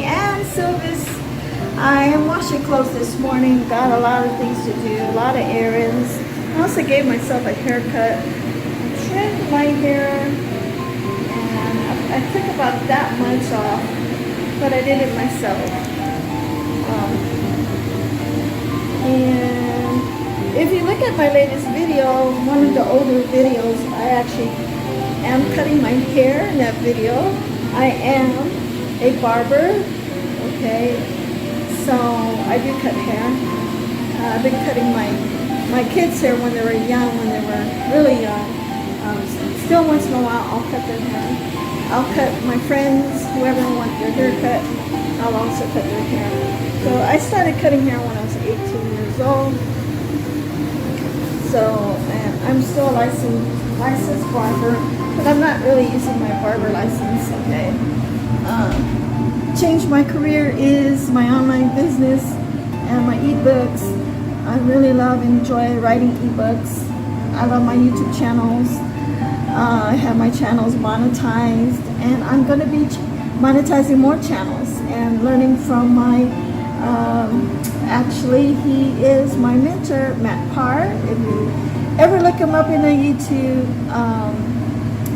and Sylvis. I am washing clothes this morning. Got a lot of things to do, a lot of errands. I also gave myself a haircut. I trimmed my hair, and I took about that much off, but I did it myself. And if you look at my latest video, one of the older videos, I actually am cutting my hair in that video. I am a barber, okay, so I do cut hair. I've been cutting my kids' hair when they were young, when they were really young. Still once in a while I'll cut their hair. I'll cut my friends, whoever wants their hair cut, I'll also cut their hair. So I started cutting hair when I was 18 years old. So, and I'm still a licensed barber, but I'm not really using my barber license, okay. Changed my career is my online business and my ebooks. I really enjoy writing ebooks. I love my YouTube channels. I have my channels monetized, and I'm going to be monetizing more channels and learning from my, actually he is my mentor, Matt Parr. If you ever look him up in the YouTube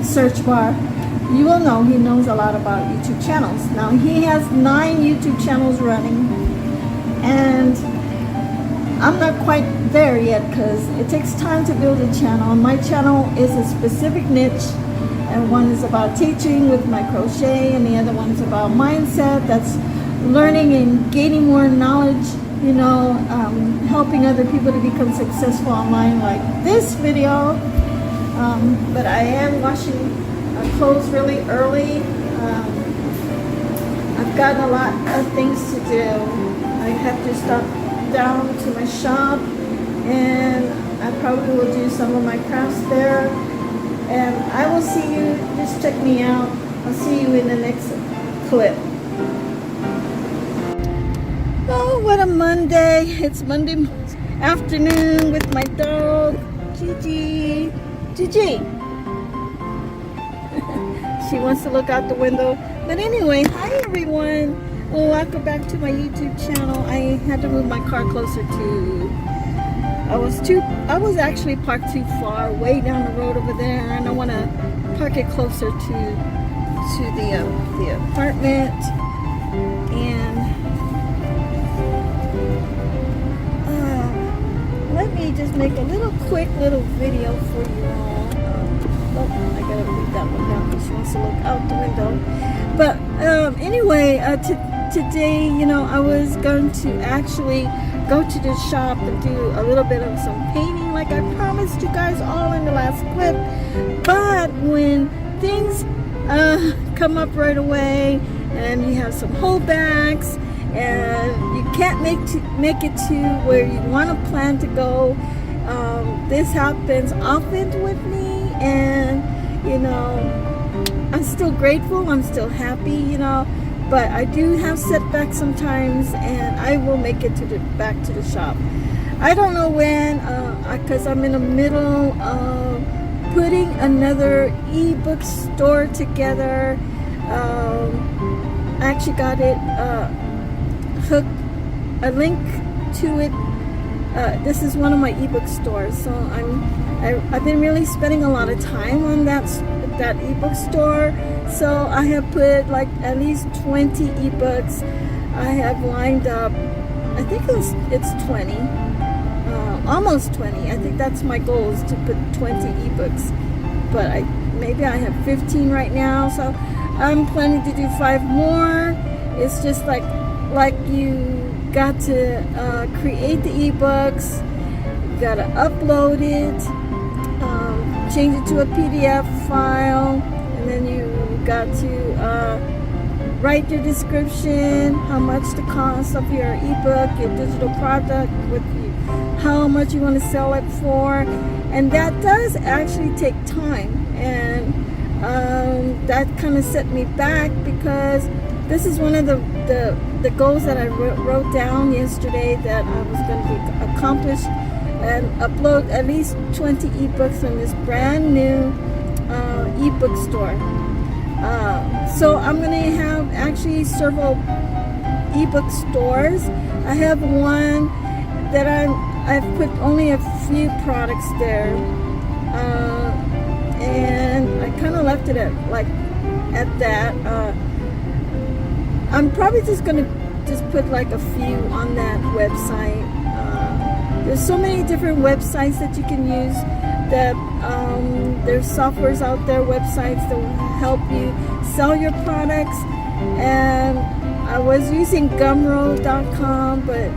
search bar, you will know he knows a lot about YouTube channels. Now he has 9 YouTube channels running, and I'm not quite there yet because it takes time to build a channel. My channel is a specific niche, and one is about teaching with my crochet, and the other one is about mindset. That's learning and gaining more knowledge, you know, helping other people to become successful online, like this video. But I am washing clothes really early. I've gotten a lot of things to do. I have to stop down to my shop, and I probably will do some of my crafts there. And I will see you. Just check me out. I'll see you in the next clip. Oh, what a Monday. It's Monday afternoon with my dog, Gigi. Gigi. She wants to look out the window. But anyway, hi everyone. Welcome back to my YouTube channel. I had to move my car closer to, I was actually parked too far, way down the road over there, and I want to park it closer to the apartment. And let me just make a quick little video for you all. Oh, I gotta leave that one down because she wants to look out the window. But anyway, today, you know, I was going to actually go to the shop and do a little bit of some painting like I promised you guys all in the last clip. But when things come up right away and you have some holdbacks and you can't make it to where you want to plan to go, this happens often with me. And, you know, I'm still grateful, I'm still happy, you know, but I do have setbacks sometimes, and I will make it back to the shop. I don't know when, because I'm in the middle of putting another ebook store together. I actually got it hooked, a link to it. This is one of my ebook stores, so I've been really spending a lot of time on that ebook store. So I have put like at least 20 ebooks. I have lined up. I think it's 20, almost 20. I think that's my goal, is to put 20 ebooks. But maybe I have 15 right now. So I'm planning to do 5 more. It's just like you got to create the ebooks, you got to upload it, change it to a PDF file, and then you got to write your description, how much the cost of your ebook, your digital product, with how much you want to sell it for. And that does actually take time, and that kind of set me back, because this is one of the goals that I wrote down yesterday, that I was going to accomplish and upload at least 20 ebooks on this brand new ebook store. So I'm going to have actually several ebook stores. I have one that I've put only a few products there, and I kind of left it at that. I'm probably just gonna put like a few on that website. There's so many different websites that you can use. That there's softwares out there, websites that will help you sell your products. And I was using Gumroad.com, but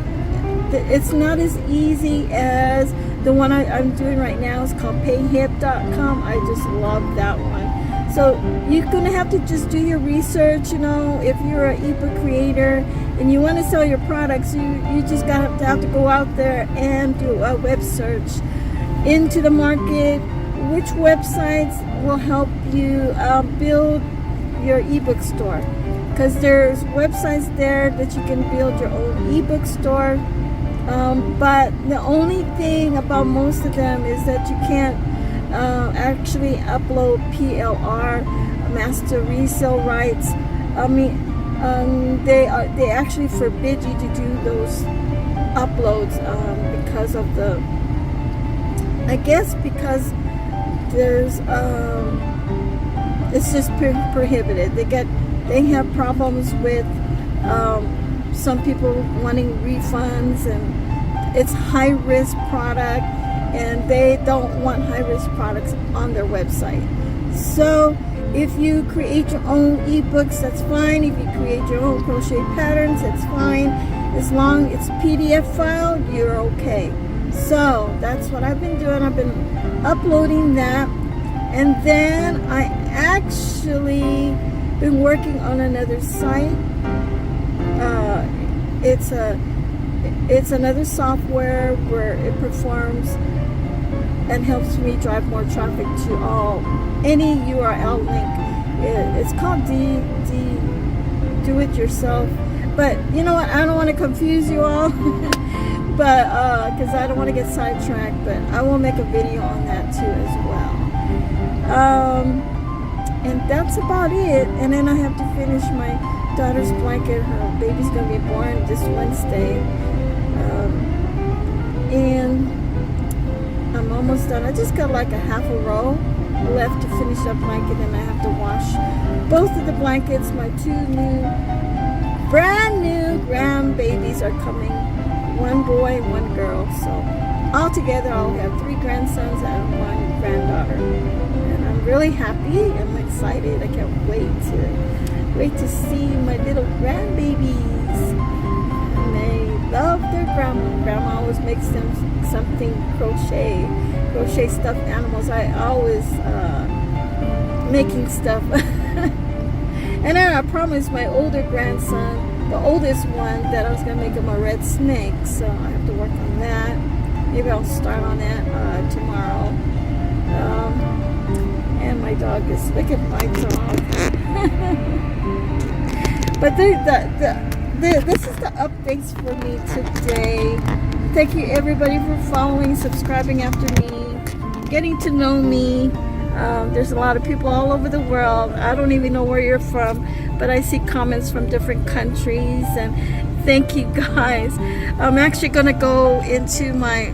it's not as easy as the one I'm doing right now. It's called Payhip.com. I just love that one. So you're gonna have to just do your research. You know, if you're an ebook creator and you want to sell your products, you just have to go out there and do a web search into the market. Which websites will help you build your ebook store? Because there's websites there that you can build your own ebook store. But the only thing about most of them is that you can't actually upload PLR, master resale rights. I mean, they actually forbid you to do those uploads because of the, I guess because there's it's just prohibited. They have problems with some people wanting refunds, and it's high risk product, and they don't want high risk products on their website. So if you create your own ebooks, that's fine. If you create your own crochet patterns, that's fine. As long as it's PDF file, you're okay. So that's what I've been doing. I've been uploading that, and then I actually been working on another site. It's another software where it performs and helps me drive more traffic to any URL link. It's called Do It Yourself. But you know what? I don't want to confuse you all, but because I don't want to get sidetracked. But I will make a video on that too as well. And that's about it. And then I have to finish my daughter's blanket. Her baby's gonna be born this Wednesday, and I'm almost done. I just got like a half a row left to finish that blanket, and I have to wash both of the blankets. My two brand new grandbabies are coming, one boy, one girl. So altogether I'll have 3 grandsons and 1 granddaughter, and I'm really happy. I'm excited. I can't wait to see my little grandbabies. And they love their grandma. Grandma always makes them something crochet stuffed animals. I always making stuff. And then I promised my older grandson, the oldest one, that I was gonna make him a red snake. So I have to work on that. Maybe I'll start on that tomorrow. And my dog is, look at my dog. But this is the updates for me today. Thank you everybody for following, subscribing after me, getting to know me. There's a lot of people all over the world. I don't even know where you're from, but I see comments from different countries, and thank you guys. I'm actually gonna go into my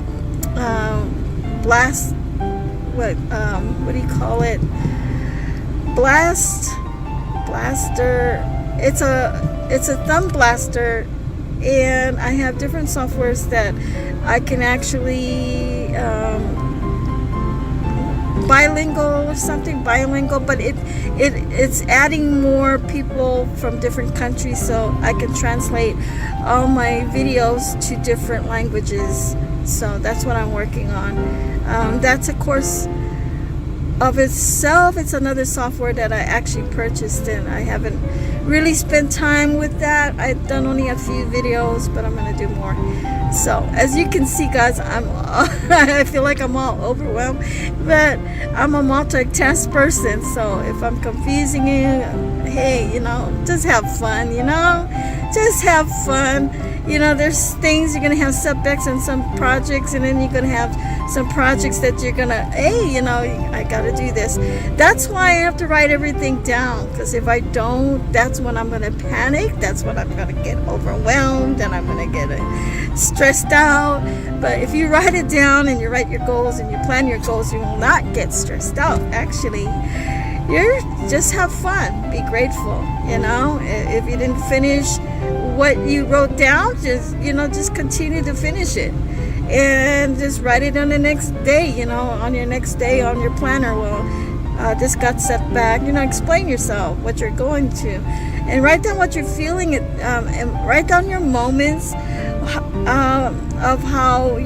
what do you call it? Blaster. It's a thumb blaster, and I have different softwares that I can actually bilingual or something, but it's adding more people from different countries, so I can translate all my videos to different languages. So that's what I'm working on. That's a course of itself. It's another software that I actually purchased, and I haven't really spent time with that. I've done only a few videos, but I'm gonna do more. So as you can see, guys, I feel like I'm all overwhelmed, but I'm a multitask person. So if I'm confusing you, hey, just have fun, just have fun. you know, there's things you're gonna have setbacks on some projects, and then you're gonna have some projects that you're gonna, hey, you know, I gotta do this. That's why I have to write everything down, because if I don't, that's when I'm gonna panic. That's when I'm gonna get overwhelmed, and I'm gonna get stressed out. But if you write it down and you write your goals and you plan your goals, you will not get stressed out. Actually, you just have fun, be grateful. You know, if you didn't finish what you wrote down, just, you know, just continue to finish it, and just write it on the next day, you know, on your next day on your planner. Well, this got set back, you know, explain yourself what you're going to, and write down what you're feeling, and write down your moments of how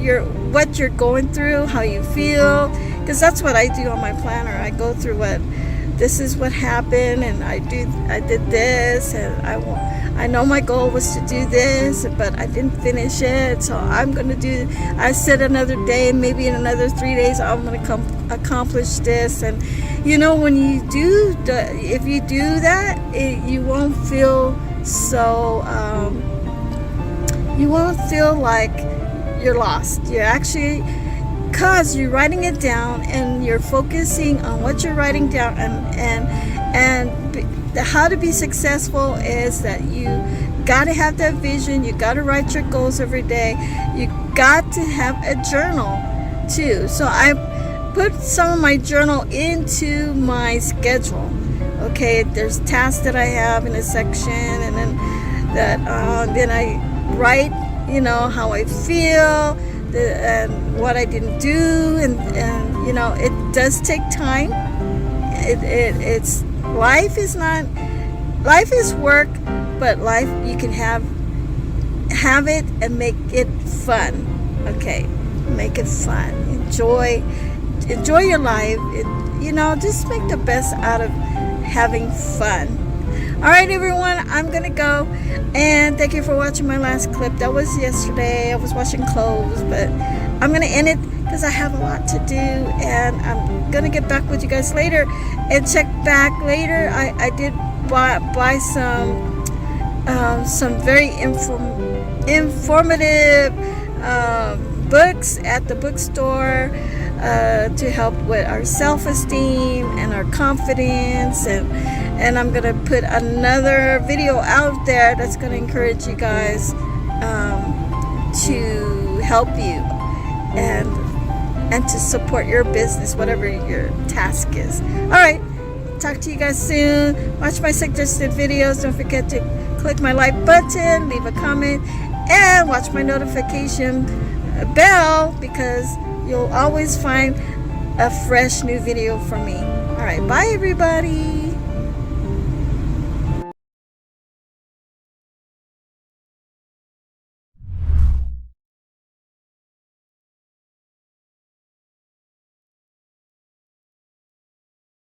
what you're going through, how you feel, because that's what I do on my planner. I go through this is what happened, and I did this, and I know my goal was to do this, but I didn't finish it, so I said another day, maybe in another 3 days I'm going to accomplish this. And you know, when you do if you do that, you won't feel so you won't feel like you're lost. You're actually, because you're writing it down and you're focusing on what you're writing down, and how to be successful is that you got to have that vision. You got to write your goals every day. You got to have a journal too. So I put some of my journal into my schedule. Okay, there's tasks that I have in a section, and then I write, you know, how I feel, and what I didn't do, and you know, it does take time. It's life is work, but life, you can have it and make it fun. Okay, make it fun. Enjoy your life. You know, just make the best out of having fun. All right, everyone, I'm gonna go, and thank you for watching my last clip. That was yesterday. I was washing clothes, but I'm gonna end it because I have a lot to do, and I'm gonna get back with you guys later and check back later. I did buy some very informative books at the bookstore to help with our self-esteem and our confidence, and I'm gonna put another video out there that's gonna encourage you guys to help you and to support your business, whatever your task is. All right, talk to you guys soon. Watch my suggested videos. Don't forget to click my like button, leave a comment, and watch my notification bell, because you'll always find a fresh new video from me. All right, bye everybody.